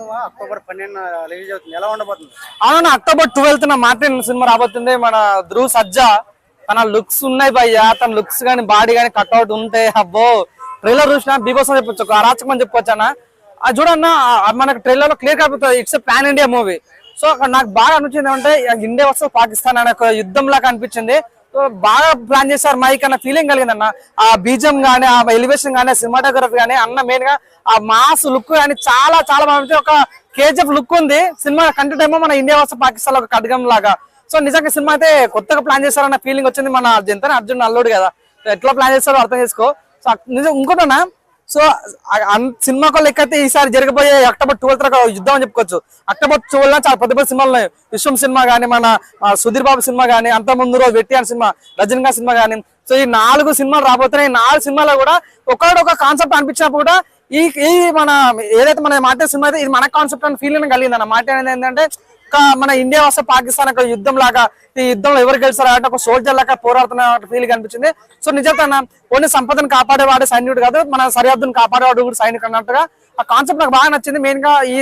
Cinema October 12 release అవుతుంది. ఎలా ఉండబోతుంది? అవును, అక్టోబర్ 12 మార్టిన్ సినిమా రాబోతుంది. మన ధ్రువ్ సజ్జా తన లుక్స్ ఉన్నాయి భయ్యా, తన లుక్స్ గానీ బాడీ గానీ కట్అవుట్ ఉంటే అబ్బో ట్రైలర్ చూసినా బీభత్సం చెప్పొచ్చు, ఒక అరాచకం అని చెప్పొచ్చు అన్న. అది చూడన్నా మనకు ట్రైలర్ లో క్లియర్ అయిపోతుంది, it's pan India movie. So నాకు బాగా అనిపించింది అంటే ఇండియా వర్సెస్ పాకిస్తాన్ అనే ఒక యుద్ధం లాగా అనిపించింది. బాగా ప్లాన్ చేశారు మైక్ అన్న ఫీలింగ్ కలిగింది అన్న. ఆ బీజం గానీ, ఆ ఎలివేషన్ గానీ, సినిమాటోగ్రఫీ గానీ, అన్న మెయిన్ గా ఆ మాస్ లుక్ కానీ చాలా చాలా బాగుంది. ఒక కేజీఎఫ్ లుక్ ఉంది సినిమా. కంటెంట్ ఏమో మన ఇండియా వర్సెస్ పాకిస్తాన్ ఒక ఖడ్గం లాగా. సో నిజంగా సినిమా అయితే కొత్తగా ప్లాన్ చేశారన్న ఫీలింగ్ వచ్చింది. మన జంతనే అర్జున్ అల్లుడు కదా, ఎట్లా ప్లాన్ చేస్తారో అర్థం చేసుకో. సో నిజం ఇంకోటన్నా, సో సినిమా లెక్క అయితే ఈసారి జరగబోయే అక్టోబర్ 12 యుద్ధం అని చెప్పుకోవచ్చు. అక్టోబర్ 12 చాలా పెద్ద పెద్ద సినిమాలు ఉన్నాయి. విశ్వం సినిమా గానీ, మన సుధీర్ బాబు సినిమా గానీ, అంత ముందు రోజు వెట్టి అనే సినిమా, రజనీకాంత్ సినిమా గానీ. సో ఈ 4 సినిమాలు రాబోతున్నాయి. 4 సినిమాలో కూడా ఒక కాన్సెప్ట్ అనిపించినప్పుడు కూడా ఈ మన ఏదైతే మన మాట సినిమా అయితే ఇది మన కాన్సెప్ట్ అని ఫీలింగ్ కలిగింది అన్న. మాట అనేది ఏంటంటే మన ఇండియా వస్తే పాకిస్తాన్ ఒక యుద్ధం లాగా, ఈ యుద్ధంలో ఎవరు గెలిచారు అంటే ఒక సోల్జర్ లాగా పోరాడుతున్న ఫీలింగ్ అనిపించింది. సో నిజంగా ఓన్లీ సంపదను కాపాడేవాడు సైన్యుడు కాదు, మన సరిహద్దును కాపాడేవాడు కూడా సైనికుడు అన్నట్టుగా ఆ కాన్సెప్ట్ నాకు బాగా నచ్చింది. మెయిన్ గా ఈ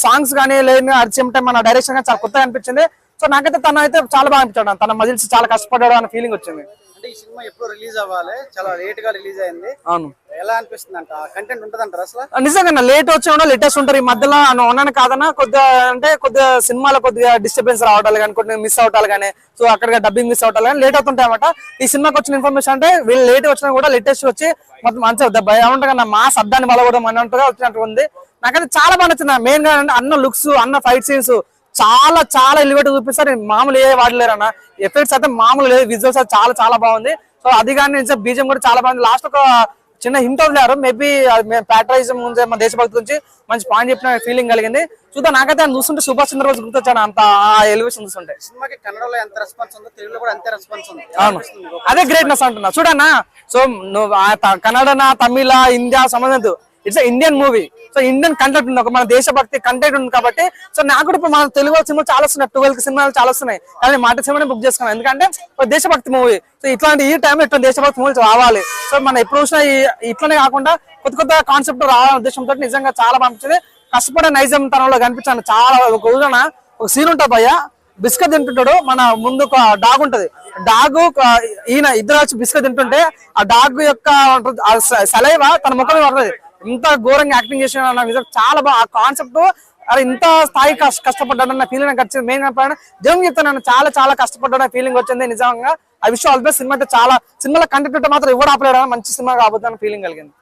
సాంగ్స్ కానీ లేదా అరిచేంటే మన డైరెక్షన్ కానీ చాలా కొత్తగా అనిపించింది. సో నాకైతే తన అయితే చాలా బాగా అనిపించాడు, తన మజిల్స్ చాలా కష్టపడ్డాడు అన్న ఫీలింగ్ వచ్చింది. అంటే ఈ సినిమా ఎప్పుడు రిలీజ్ అవ్వాలి, చాలా లేట్ గా రిలీజ్ అయింది. అవును, ఎలా అనిపిస్తుంది అంట? కంటెంట్ ఉంటదంటారు అసలు? నిజంగా లేట్ వచ్చినా లేటెస్ట్ ఉంటారు. ఈ మధ్యలో ఉన్నాను కాదన్నా కొద్దిగా సినిమాలో కొద్దిగా డిస్టర్బెన్స్ రావటాలు కానీ, కొన్ని మిస్ అవటాలు కానీ, సో అక్కడ డబ్బింగ్ మిస్ అవటాలు కానీ లేట్ అవుతుంటాయి అన్నమాట. ఈ సినిమాకి వచ్చిన ఇన్ఫర్మేషన్ అంటే వీళ్ళు లేట్ వచ్చినా కూడా లేటెస్ట్ వచ్చి మొత్తం మంచిగా భయం ఉంటుంది, మా శబ్దాన్ని బలగొడడం అన్నట్టుగా వచ్చినట్టు ఉంది. నాకైతే చాలా బాగా నచ్చింది. మెయిన్ గా అన్న లుక్స్, అన్న ఫైట్ సీన్స్ చాలా చాలా ఎలివేట్ చూపిస్తారు. మామూలు ఏ వాడలేరు అన్న. ఎఫెక్ట్స్ అయితే మామూలు లేదు, విజువల్స్ అయితే చాలా చాలా బాగుంది. సో అది కానీ బీజం కూడా చాలా బాగుంది. లాస్ట్ ఒక చిన్న హింట్ వదిలేరు, మేబీ ప్యాట్రైజం ఉంది, మన దేశభక్తి నుంచి మంచి పాయింట్ చెప్పిన ఫీలింగ్ కలిగింది. చూద్దాం, నాకైతే ఆయన చూస్తుంటే సుభాష్ చంద్రబోస్ గుర్తొచ్చాను అంత ఎలివేషన్ చూస్తుంటే. సినిమాకి కన్నడలో ఎంత రెస్పాన్స్ ఉందో తెలుగులో కూడా అంతే రెస్పాన్స్ ఉంది. అవును, అదే గ్రేట్నెస్ అంటున్నా. చూడన్నా, సో నువ్వు కన్నడనా, తమిళ, హిందీ సంబంధం, it's Indian movie. So Indian content ఉంది, ఒక మన దేశభక్తి కంటెంట్ ఉంది కాబట్టి. సో నాకు కూడా ఇప్పుడు మన తెలుగు సినిమాలు చాలా వస్తున్నాయి, 12 సినిమాలు చాలా వస్తున్నాయి. కానీ మాట సినిమాని బుక్ చేసుకున్నాం, ఎందుకంటే దేశభక్తి మూవీ. సో ఇట్లాంటి ఈ టైంలో ఇట్లాంటి దేశభక్తి మూవీస్ రావాలి. సో మన ఎప్పుడు చూసినా ఇట్లనే కాకుండా కొత్త కాన్సెప్ట్ రావాలనే ఉద్దేశంతో నిజంగా చాలా పంపించింది. కష్టపడే నైజం తనంలో కనిపించాను. చాలా ఒక రోజున ఒక సీన్ ఉంటుంది భయ్య, బిస్కెట్ తింటుంటాడు, మన ముందు ఒక డాగ్ ఉంటది. డాగ్ ఈయన ఇద్దరు వచ్చి బిస్కెట్ తింటుంటే ఆ డాగ్ యొక్క సలైవ తన ముఖం పడుతుంది. ఇంత ఘోరంగా యాక్టింగ్ చేసిన చాలా బాగా ఆ కాన్సెప్ట్. అది ఇంత స్థాయి కష్టపడ్డాడన్న ఫీలింగ్ నాకు వచ్చింది. మెయిన్ దేవుని చెప్తాను, చాలా చాలా కష్టపడ్డా ఫీలింగ్ వచ్చింది నిజంగా. ఆ విషయం ఆల్వేస్ సినిమా అయితే చాలా సినిమాలో కంటెంట్ మాత్రం ఎవరు ఆపలేడా, మంచి సినిమా కాబోతున్న ఫీలింగ్ కలిగింది.